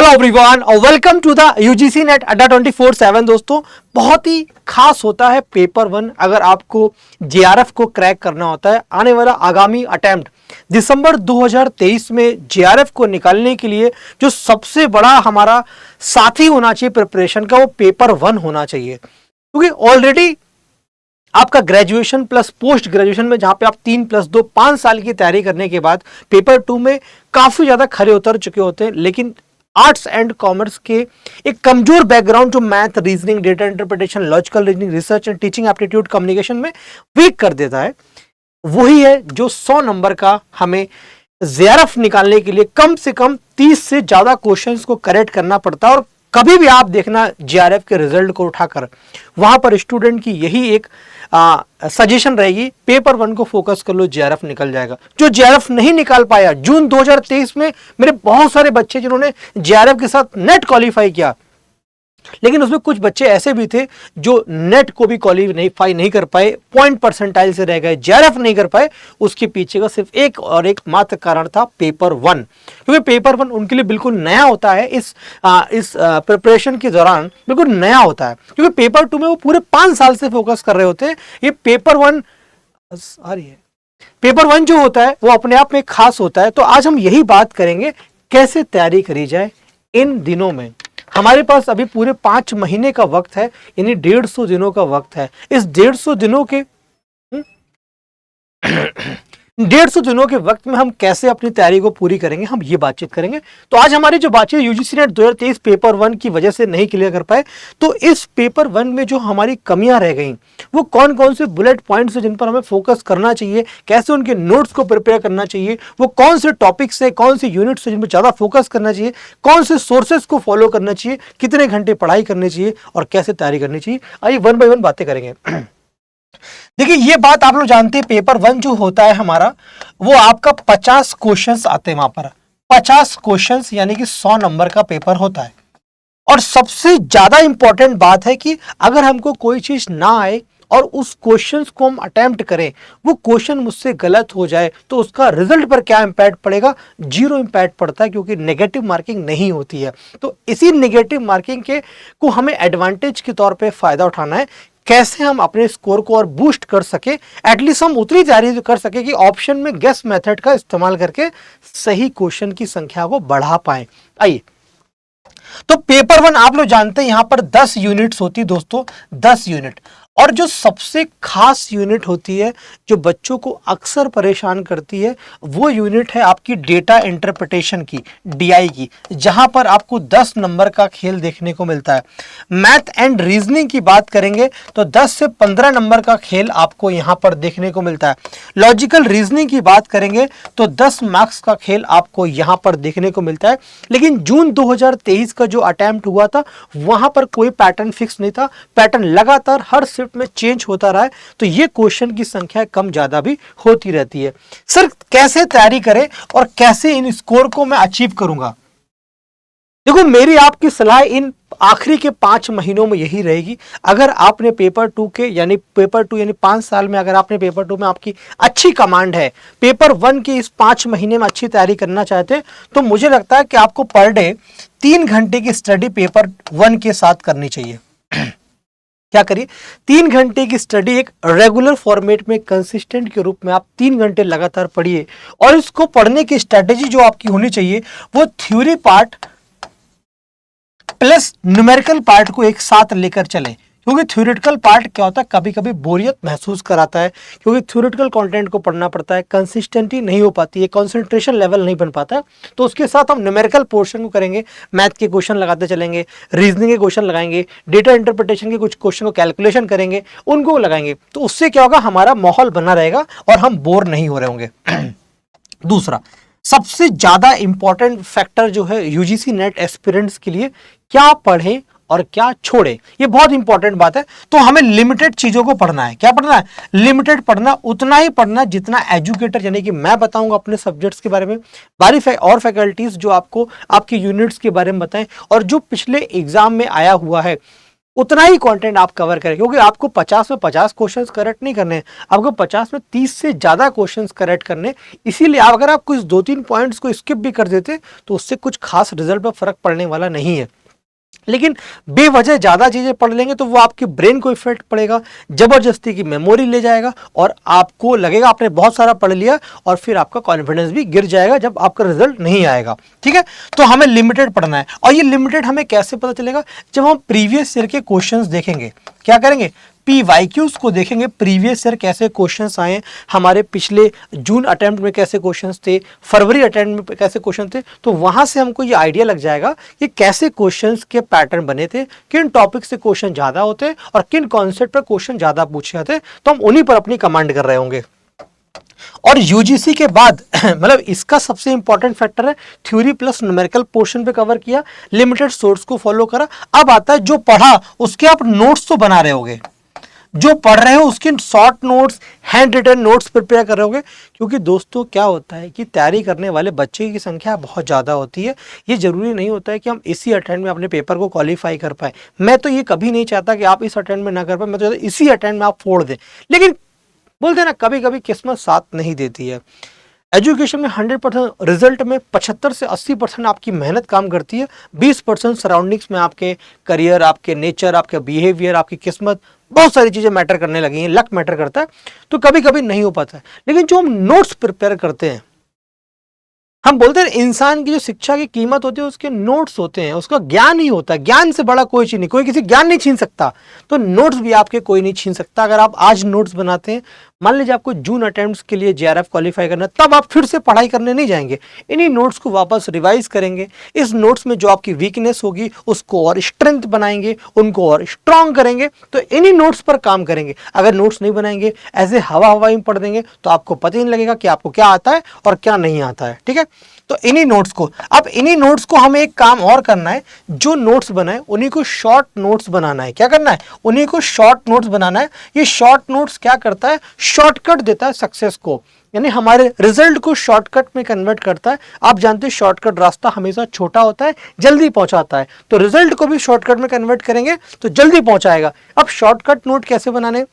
Hello everyone और welcome to the UGC NET Adda 24/7। दोस्तों, बहुत ही खास होता है पेपर वन अगर आपको जेआरएफ को क्रैक करना होता है। आने वाला आगामी अटेम्प्ट दिसंबर 2023 में जेआरएफ को निकालने के लिए जो सबसे बड़ा हमारा साथी होना चाहिए प्रिपरेशन का, वो पेपर वन होना चाहिए। क्योंकि ऑलरेडी आपका ग्रेजुएशन प्लस पोस्ट ग्रेजुएशन में, जहां पे आप 3+2 5 साल की तैयारी करने के बाद पेपर टू में काफी ज्यादा खरे उतर चुके होते हैं, लेकिन आर्ट्स एंड कॉमर्स के एक कमजोर बैकग्राउंड जो math, reasoning, data interpretation, logical reasoning, research and teaching aptitude, communication में वीक कर देता है, वही है जो 100 नंबर का हमें जेआरएफ निकालने के लिए कम से कम 30 से ज्यादा क्वेश्चंस को करेक्ट करना पड़ता है। और कभी भी आप देखना जेआरएफ के रिजल्ट को उठाकर, वहां पर स्टूडेंट की यही एक सजेशन रहेगी, पेपर वन को फोकस कर लो, जेआरएफ निकल जाएगा। जो जेआरएफ नहीं निकाल पाया, जून 2023 में मेरे बहुत सारे बच्चे जिन्होंने जेआरएफ के साथ नेट क्वालिफाई किया, लेकिन उसमें कुछ बच्चे ऐसे भी थे जो नेट को भी क्वालिफाई नहीं कर पाए, पॉइंट परसेंटाइल से रह गए, जेआरएफ नहीं कर पाए। उसके पीछे का सिर्फ एक और एक मात्र कारण था, पेपर वन। क्योंकि पेपर वन उनके लिए बिल्कुल नया होता है, इस प्रिपरेशन के दौरान बिल्कुल नया होता है। क्योंकि पेपर टू में वो पूरे 5 साल से फोकस कर रहे होते हैं। ये पेपर वन जो होता है वो अपने आप में खास होता है। तो आज हम यही बात करेंगे, कैसे तैयारी करी जाए इन दिनों में। हमारे पास अभी पूरे 5 महीने का वक्त है, यानी 150 दिनों का वक्त है। इस 150 दिनों के 150 दिनों के वक्त में हम कैसे अपनी तैयारी को पूरी करेंगे, हम ये बातचीत करेंगे। तो आज हमारी जो बातचीत यूजीसी नेट 2023 पेपर वन की वजह से नहीं क्लियर कर पाए, तो इस पेपर वन में जो हमारी कमियां रह गई, वो कौन कौन से बुलेट पॉइंट्स हैं जिन पर हमें फोकस करना चाहिए, कैसे उनके नोट्स को प्रिपेयर करना चाहिए, वो कौन से टॉपिक्स है, कौन से यूनिट्स है जिन पर ज्यादा फोकस करना चाहिए, कौन से सोर्सेस को फॉलो करना चाहिए, कितने घंटे पढ़ाई करनी चाहिए और कैसे तैयारी करनी चाहिए, आइए वन बाय वन बातें करेंगे। देखिए, ये बात आप लोग जानते हैं, पेपर वन जो होता है हमारा, वो आपका 50 क्वेश्चंस आते हैं। वहां पर 50 क्वेश्चंस यानी कि 100 नंबर का पेपर होता है। और सबसे ज्यादा इंपॉर्टेंट बात है कि अगर हमको कोई चीज ना आए और उस क्वेश्चंस को हम अटेम्प्ट करें, वो क्वेश्चन मुझसे गलत हो जाए, तो उसका रिजल्ट पर क्या इंपैक्ट पड़ेगा? 0 इंपैक्ट पड़ता है, क्योंकि नेगेटिव मार्किंग नहीं होती है। तो इसी नेगेटिव मार्किंग के को हमें एडवांटेज के तौर पे फायदा उठाना है। कैसे हम अपने स्कोर को और बूस्ट कर सके, एटलीस्ट हम उतनी तैयारी कर सके कि ऑप्शन में गेस मेथड का इस्तेमाल करके सही क्वेश्चन की संख्या को बढ़ा पाए। आइए, तो पेपर वन आप लोग जानते हैं, यहां पर 10 यूनिट्स होती है दोस्तों, 10 यूनिट। और जो सबसे खास यूनिट होती है, जो बच्चों को अक्सर परेशान करती है, वो यूनिट है आपकी डेटा इंटरप्रिटेशन की, डीआई की, जहां पर आपको 10 नंबर का खेल देखने को मिलता है। मैथ एंड रीजनिंग की बात करेंगे तो 10 से 15 नंबर का खेल आपको यहां पर देखने को मिलता है। लॉजिकल रीजनिंग की बात करेंगे तो 10 मार्क्स का खेल आपको यहां पर देखने को मिलता है। लेकिन जून 2023 का जो अटेम्प्ट हुआ था, वहां पर कोई पैटर्न फिक्स नहीं था, पैटर्न लगातार हर शिफ्ट में चेंज होता रहा है। तो ये क्वेश्चन की संख्या कम ज्यादा भी होती रहती है। सर, कैसे तैयारी करें और कैसे इन स्कोर को मैं अचीव करूंगा? देखो, मेरी आपकी सलाह इन आखिरी के 5 महीनों में यही रहेगी। अगर आपने पेपर टू यानी 5 साल में, अगर आपने पेपर टू में आपकी अच्छी कमांड है, पेपर वन की इस 5 महीने में अच्छी तैयारी करना चाहते हैं, तो मुझे लगता है कि आपको पर डे 3 घंटे की स्टडी पेपर वन के साथ करनी चाहिए। क्या करिए, 3 घंटे की स्टडी एक रेगुलर फॉर्मेट में कंसिस्टेंट के रूप में आप 3 घंटे लगातार पढ़िए। और इसको पढ़ने की स्ट्रेटेजी जो आपकी होनी चाहिए, वो theory part plus numerical part को एक साथ लेकर चले। क्योंकि थ्योरेटिकल पार्ट क्या होता है, कभी कभी बोरियत महसूस कराता है, क्योंकि थ्योरेटिकल कंटेंट को पढ़ना पड़ता है, कंसिस्टेंसी नहीं हो पाती है, कंसंट्रेशन लेवल नहीं बन पाता है। तो उसके साथ हम न्यूमेरिकल पोर्शन को करेंगे, मैथ के क्वेश्चन लगाते चलेंगे, रीजनिंग के क्वेश्चन लगाएंगे, डेटा इंटरप्रिटेशन के कुछ क्वेश्चन को कैलकुलेशन करेंगे, उनको लगाएंगे। तो उससे क्या होगा, हमारा माहौल बना रहेगा और हम बोर नहीं हो रहे होंगे। दूसरा सबसे ज्यादा इंपॉर्टेंट फैक्टर जो है यूजीसी नेट एस्पिरेंट्स के लिए, क्या पढ़ें और क्या छोड़े, ये बहुत इंपॉर्टेंट बात है। तो हमें लिमिटेड चीजों को पढ़ना है। क्या पढ़ना है? लिमिटेड पढ़ना, उतना ही पढ़ना जितना एजुकेटर यानी कि मैं बताऊंगा अपने सब्जेक्ट्स के बारे में, बारी और फैकल्टीज जो आपको आपकी यूनिट्स के बारे में बताएं, और जो पिछले एग्जाम में आया हुआ है उतना ही कंटेंट आप कवर करें, क्योंकि आपको 50 में 50 क्वेश्चंस करेक्ट नहीं करने, आपको 50 में 30 से ज़्यादा क्वेश्चंस करेक्ट करने। इसीलिए अगर आप कुछ 2-3 पॉइंट्स को स्किप भी कर देते तो उससे कुछ खास रिजल्ट पर फर्क पड़ने वाला नहीं है। लेकिन बेवजह ज़्यादा चीज़ें पढ़ लेंगे तो वो आपके ब्रेन को इफेक्ट पड़ेगा, ज़बरदस्ती की मेमोरी ले जाएगा और आपको लगेगा आपने बहुत सारा पढ़ लिया, और फिर आपका कॉन्फिडेंस भी गिर जाएगा जब आपका रिजल्ट नहीं आएगा। ठीक है, तो हमें लिमिटेड पढ़ना है। और ये लिमिटेड हमें कैसे पता चलेगा? जब हम प्रीवियस ईयर के क्वेश्चंस देखेंगे। क्या करेंगे? PYQs को देखेंगे, प्रीवियस ईयर कैसे क्वेश्चंस आए, हमारे पिछले जून अटेम्प्ट में कैसे क्वेश्चंस थे, फरवरी अटेम्प्ट में कैसे क्वेश्चन थे, तो वहां से हमको ये आइडिया लग जाएगा कि कैसे क्वेश्चंस के पैटर्न बने थे, किन टॉपिक से क्वेश्चन ज्यादा होते हैं और किन कॉन्सेप्ट पर क्वेश्चन ज्यादा पूछे जाते हैं, तो हम उन्हीं पर अपनी कमांड कर रहे होंगे। और यूजीसी के बाद मतलब इसका सबसे इंपॉर्टेंट फैक्टर है थ्योरी प्लस न्यूमेरिकल पोर्शन पे कवर किया, लिमिटेड सोर्स को फॉलो करा। अब आता है जो पढ़ा उसके आप नोट्स तो बना रहे होगे, जो पढ़ रहे हो उसके short notes, handwritten notes prepare कर रहे होगे। क्योंकि दोस्तों क्या होता है कि तैयारी करने वाले बच्चे की संख्या बहुत ज़्यादा होती है। ये जरूरी नहीं होता है कि हम इसी अटेम्प्ट में अपने पेपर को क्वालिफाई कर पाए। मैं तो ये कभी नहीं चाहता कि आप इस अटेम्प्ट में ना कर पाए, मैं तो चाहता इसी अटेम्प्ट में आप फोड़ दें। लेकिन बोलते हैं ना, कभी कभी किस्मत साथ नहीं देती है। एजुकेशन में 100% रिजल्ट में 75 से 80% आपकी मेहनत काम करती है, 20% सराउंडिंग्स में आपके करियर, आपके नेचर, आपके बिहेवियर, आपकी किस्मत, बहुत सारी चीज़ें मैटर करने लगी हैं, लक मैटर करता है, तो कभी कभी नहीं हो पाता है। लेकिन जो हम नोट्स प्रिपेयर करते हैं, हम बोलते हैं इंसान की जो शिक्षा की कीमत होती है उसके नोट्स होते हैं, उसका ज्ञान ही होता है। ज्ञान से बड़ा कोई चीज़ नहीं, कोई किसी ज्ञान नहीं छीन सकता, तो नोट्स भी आपके कोई नहीं छीन सकता। अगर आप आज नोट्स बनाते हैं, मान लीजिए आपको जून अटेम्प्ट्स के लिए JRF क्वालिफाई करना, तब आप फिर से पढ़ाई करने नहीं जाएंगे, इन्हीं नोट्स को वापस रिवाइज करेंगे। इस नोट्स में जो आपकी वीकनेस होगी उसको और स्ट्रेंथ बनाएंगे, उनको और स्ट्रांग करेंगे, तो इन्हीं नोट्स पर काम करेंगे। अगर नोट्स नहीं बनाएंगे, ऐसे हवा में पढ़ देंगे, तो आपको पता ही नहीं लगेगा कि आपको क्या आता है और क्या नहीं आता है। ठीक है, तो इन्हीं नोट्स को, अब इन्हीं नोट्स को हमें एक काम और करना है, जो नोट्स बनाए उन्हीं को शॉर्ट नोट्स बनाना है। क्या करना है? उन्हीं को शॉर्ट नोट्स बनाना है। ये शॉर्ट नोट्स क्या करता है? शॉर्टकट देता है सक्सेस को, यानी हमारे रिजल्ट को शॉर्टकट में कन्वर्ट करता है। आप जानते हैं शॉर्टकट रास्ता हमेशा छोटा होता है, जल्दी पहुंचाता है, तो रिजल्ट को भी शॉर्टकट में कन्वर्ट करेंगे तो जल्दी पहुंचाएगा। अब शॉर्टकट नोट कैसे बनाने?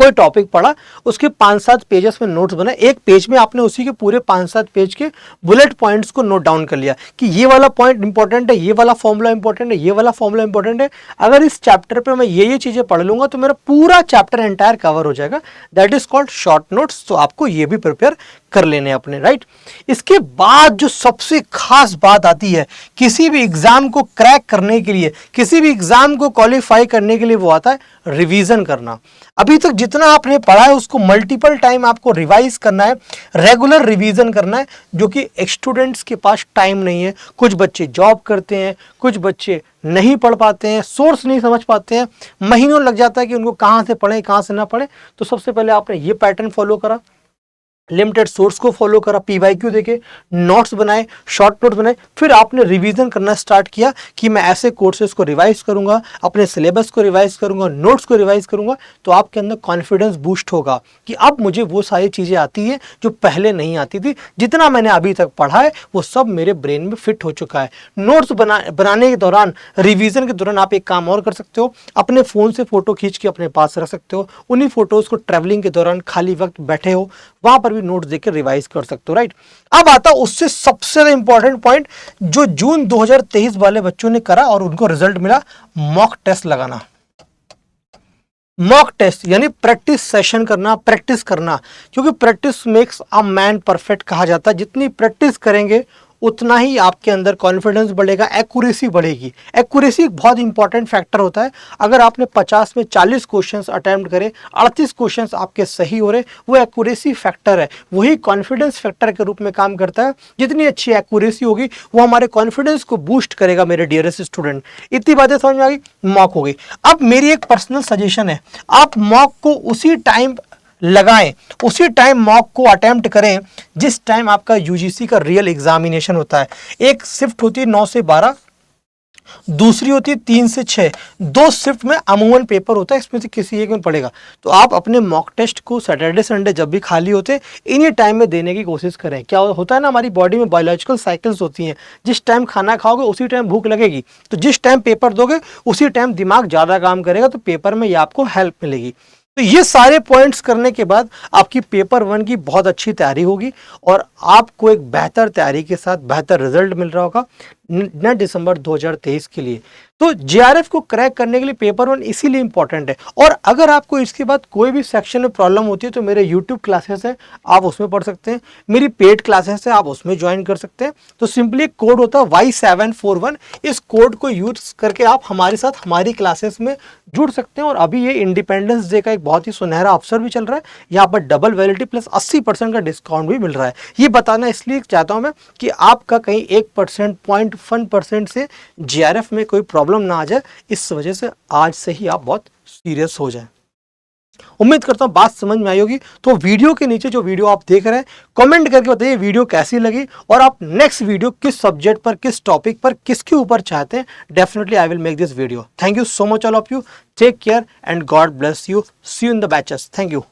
कोई टॉपिक पढ़ा, उसके 5-7 पेजेस में नोट्स बनाए, एक पेज में आपने उसी के पूरे 5-7 पेज के बुलेट पॉइंट्स को नोट डाउन कर लिया कि ये वाला पॉइंट इंपॉर्टेंट है, ये वाला फॉर्मूला इंपॉर्टेंट है, ये वाला फॉर्मूला इंपॉर्टेंट है। अगर इस चैप्टर पे मैं ये चीजें पढ़ लूंगा तो मेरा पूरा चैप्टर एंटायर कवर हो जाएगा। That is called short notes. तो आपको ये भी प्रिपेयर कर लेने अपने, राइट। इसके बाद जो सबसे खास बात आती है किसी भी एग्जाम को क्रैक करने के लिए, किसी भी एग्जाम को क्वालिफाई करने के लिए, वो आता है रिवीजन करना। अभी तक जितना आपने पढ़ा है उसको मल्टीपल टाइम आपको रिवाइज करना है, रेगुलर रिवीजन करना है, जो कि स्टूडेंट्स के पास टाइम नहीं है। कुछ बच्चे जॉब करते हैं, कुछ बच्चे नहीं पढ़ पाते हैं, सोर्स नहीं समझ पाते हैं, महीनों लग जाता है कि उनको कहाँ से पढ़ें कहाँ से ना पढ़ें। तो सबसे पहले आपने ये पैटर्न फॉलो करा, लिमिटेड सोर्स को फॉलो करा, PYQ देखे, नोट्स बनाए, शॉर्ट नोट्स बनाए, फिर आपने रिवीजन करना स्टार्ट किया कि मैं ऐसे कोर्सेज को रिवाइज करूंगा, अपने सिलेबस को रिवाइज करूंगा, नोट्स को रिवाइज करूंगा। तो आपके अंदर कॉन्फिडेंस बूस्ट होगा कि अब मुझे वो सारी चीज़ें आती हैं जो पहले नहीं आती थी। जितना मैंने अभी तक पढ़ा है वो सब मेरे ब्रेन में फिट हो चुका है। नोट्स बनाने के दौरान, रिवीजन के दौरान आप एक काम और कर सकते हो, अपने फ़ोन से फ़ोटो खींच के अपने पास रख सकते हो। उन्हीं फ़ोटोज़ को ट्रैवलिंग के दौरान खाली वक्त बैठे हो वहाँ पर भी नोट्स देख के रिवाइज कर सकते हो, राइट। अब आता उससे सबसे ज्यादा इंपॉर्टेंट पॉइंट जो जून 2023 वाले बच्चों ने करा और उनको रिजल्ट मिला, मॉक टेस्ट लगाना। मॉक टेस्ट यानी प्रैक्टिस सेशन करना, प्रैक्टिस करना, क्योंकि practice makes a man perfect कहा जाता है। जितनी प्रैक्टिस करेंगे उतना ही आपके अंदर कॉन्फिडेंस बढ़ेगा, एक्यूरेसी बढ़ेगी। एक्यूरेसी एक बहुत इंपॉर्टेंट फैक्टर होता है। अगर आपने 50 में 40 क्वेश्चंस अटेम्प्ट करे, 38 क्वेश्चंस आपके सही हो रहे, वो एक्यूरेसी फैक्टर है, वही कॉन्फिडेंस फैक्टर के रूप में काम करता है। जितनी अच्छी एक्यूरेसी होगी वो हमारे कॉन्फिडेंस को बूस्ट करेगा। मेरे डियरेस्ट स्टूडेंट, इतनी बातें समझ में आ गई, मॉक हो गई। अब मेरी एक पर्सनल सजेशन है, आप मॉक को उसी टाइम लगाएं, उसी टाइम मॉक को अटेम्प्ट करें जिस टाइम आपका यूजीसी का रियल एग्जामिनेशन होता है। एक शिफ्ट होती है 9 से 12, दूसरी होती है 3 से 6। 2 शिफ्ट में अमूमन पेपर होता है, इसमें से किसी एक में पड़ेगा। तो आप अपने मॉक टेस्ट को सैटरडे संडे जब भी खाली होते इन्हीं टाइम में देने की कोशिश करें। क्या होता है ना, हमारी बॉडी में बायोलॉजिकल साइकिल्स होती हैं, जिस टाइम खाना खाओगे उसी टाइम भूख लगेगी, तो जिस टाइम पेपर दोगे उसी टाइम दिमाग ज़्यादा काम करेगा, तो पेपर में ये आपको हेल्प मिलेगी। तो ये सारे पॉइंट्स करने के बाद आपकी पेपर 1 की बहुत अच्छी तैयारी होगी और आपको एक बेहतर तैयारी के साथ बेहतर रिजल्ट मिल रहा होगा नेट दिसंबर 2023 के लिए। तो जेआरएफ को क्रैक करने के लिए पेपर 1 इसीलिए इंपॉर्टेंट है। और अगर आपको इसके बाद कोई भी सेक्शन में प्रॉब्लम होती है तो मेरे यूट्यूब क्लासेस हैं, आप उसमें पढ़ सकते हैं। मेरी पेड क्लासेस है, आप उसमें ज्वाइन कर सकते हैं। तो सिंपली एक कोड होता है Y741, इस कोड को यूज करके आप हमारे साथ हमारी क्लासेस में जुड़ सकते हैं। और अभी ये इंडिपेंडेंस डे का एक बहुत ही सुनहरा अवसर भी चल रहा है, यहाँ पर डबल वैलिडिटी प्लस 80% का डिस्काउंट भी मिल रहा है। ये बताना इसलिए चाहता हूँ मैं कि आपका कहीं 1% 0.1% से जेआरएफ में कोई प्रॉब्लम ना आ जाए, इस वजह से आज से ही आप बहुत सीरियस हो जाएं। उम्मीद करता हूं बात समझ में आई होगी। तो वीडियो के नीचे जो वीडियो आप देख रहे हैं कमेंट करके बताइए वीडियो कैसी लगी और आप नेक्स्ट वीडियो किस सब्जेक्ट पर, किस टॉपिक पर, किसके ऊपर चाहते हैं। Definitely I will make this video. Thank you so much all of you. Take care and God bless you. See you in the batches. Thank you.